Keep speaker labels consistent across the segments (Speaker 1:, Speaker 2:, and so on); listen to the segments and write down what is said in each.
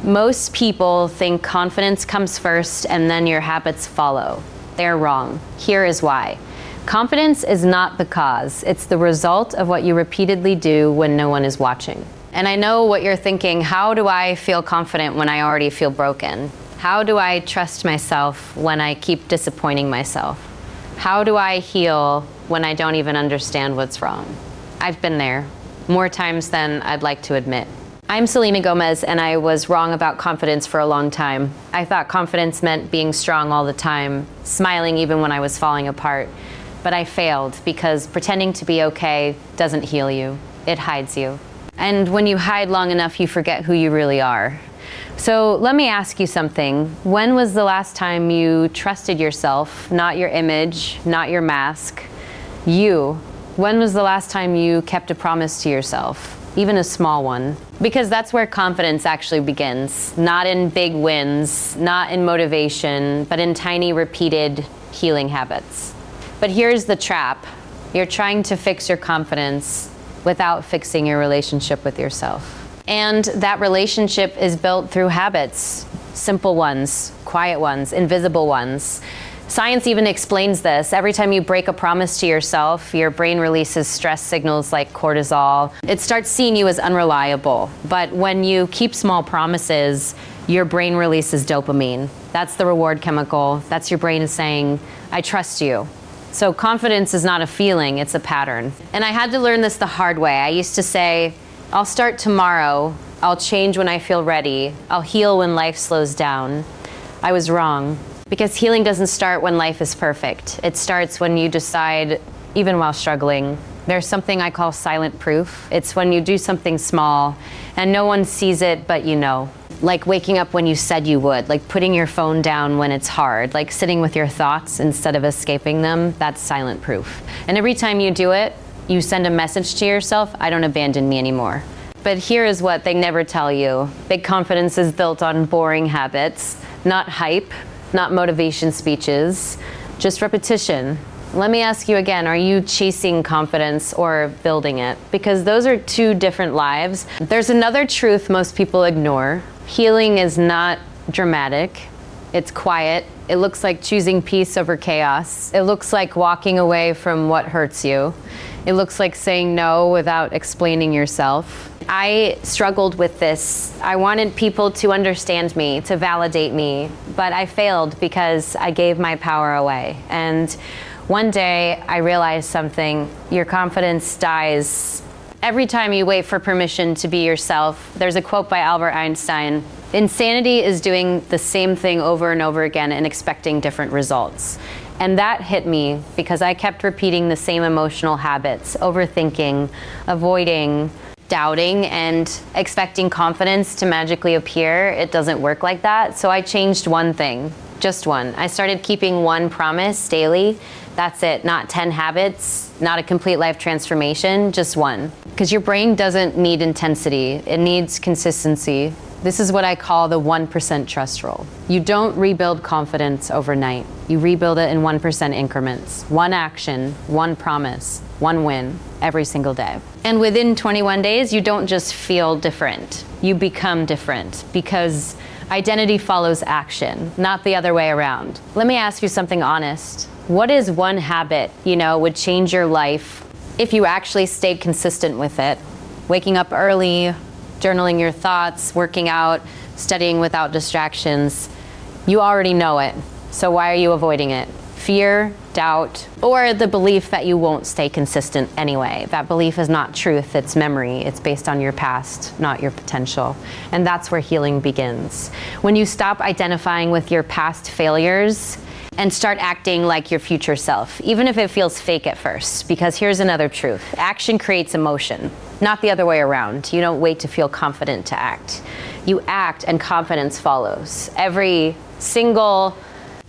Speaker 1: Most people think confidence comes first and then your habits follow. They're wrong. Here is why. Confidence is not the cause. It's the result of what you repeatedly do when no one is watching. And I know what you're thinking. How do I feel confident when I already feel broken? How do I trust myself when I keep disappointing myself? How do I heal when I don't even understand what's wrong? I've been there more times than I'd like to admit. I'm Selena Gomez, and I was wrong about confidence for a long time. I thought confidence meant being strong all the time, smiling even when I was falling apart. But I failed because pretending to be okay doesn't heal you. It hides you. And when you hide long enough, you forget who you really are. So let me ask you something. When was the last time you trusted yourself, not your image, not your mask? You. When was the last time you kept a promise to yourself? Even a small one. Because that's where confidence actually begins. Not in big wins, not in motivation, but in tiny repeated healing habits. But here's the trap. You're trying to fix your confidence without fixing your relationship with yourself. And that relationship is built through habits. Simple ones, quiet ones, invisible ones. Science even explains this. Every time you break a promise to yourself, your brain releases stress signals like cortisol. It starts seeing you as unreliable. But when you keep small promises, your brain releases dopamine. That's the reward chemical. That's your brain saying, I trust you. So confidence is not a feeling, it's a pattern. And I had to learn this the hard way. I used to say, I'll start tomorrow. I'll change when I feel ready. I'll heal when life slows down. I was wrong. Because healing doesn't start when life is perfect. It starts when you decide, even while struggling. There's something I call silent proof. It's when you do something small and no one sees it but you know. Like waking up when you said you would, like putting your phone down when it's hard, like sitting with your thoughts instead of escaping them. That's silent proof. And every time you do it, you send a message to yourself, I don't abandon me anymore. But here is what they never tell you. Big confidence is built on boring habits, not hype, not motivation speeches, just repetition. Let me ask you again, are you chasing confidence or building it? Because those are two different lives. There's another truth most people ignore. Healing is not dramatic. It's quiet. It looks like choosing peace over chaos. It looks like walking away from what hurts you. It looks like saying no without explaining yourself. I struggled with this. I wanted people to understand me, to validate me, but I failed because I gave my power away. And one day I realized something. Your confidence dies every time you wait for permission to be yourself. There's a quote by Albert Einstein. Insanity is doing the same thing over and over again and expecting different results. And that hit me because I kept repeating the same emotional habits, overthinking, avoiding, doubting, and expecting confidence to magically appear. It doesn't work like that. So I changed one thing, just one. I started keeping one promise daily. That's it, not 10 habits, not a complete life transformation, just one. Because your brain doesn't need intensity, it needs consistency. This is what I call the 1% trust rule. You don't rebuild confidence overnight. You rebuild it in 1% increments. One action, one promise, one win every single day. And within 21 days, you don't just feel different. You become different because identity follows action, not the other way around. Let me ask you something honest. What is one habit, would change your life if you actually stayed consistent with it? Waking up early, journaling your thoughts, working out, studying without distractions. You already know it, so why are you avoiding it? Fear, doubt, or the belief that you won't stay consistent anyway. That belief is not truth, it's memory. It's based on your past, not your potential. And that's where healing begins. When you stop identifying with your past failures and start acting like your future self, even if it feels fake at first. Because here's another truth. Action creates emotion, not the other way around. You don't wait to feel confident to act. You act and confidence follows every single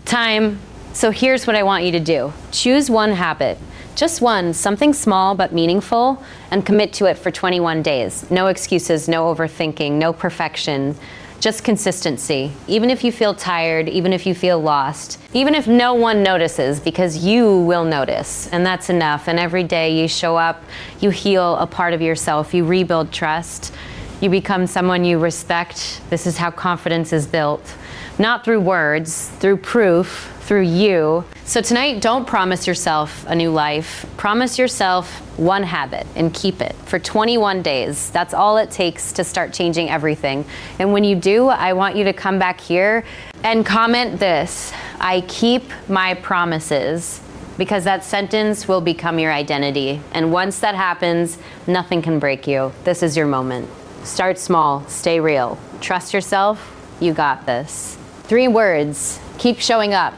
Speaker 1: time. So here's what I want you to do. Choose one habit, just one, something small but meaningful, and commit to it for 21 days. No excuses, no overthinking, no perfection. Just consistency. Even if you feel tired, even if you feel lost, even if no one notices, because you will notice, and that's enough. And every day you show up, you heal a part of yourself, you rebuild trust, You become someone you respect. This is how confidence is built. Not through words, through proof, through you. So tonight, don't promise yourself a new life. Promise yourself one habit and keep it for 21 days. That's all it takes to start changing everything. And when you do, I want you to come back here and comment this: I keep my promises, because that sentence will become your identity. And once that happens, nothing can break you. This is your moment. Start small, stay real. Trust yourself, you got this. 3 words: keep showing up.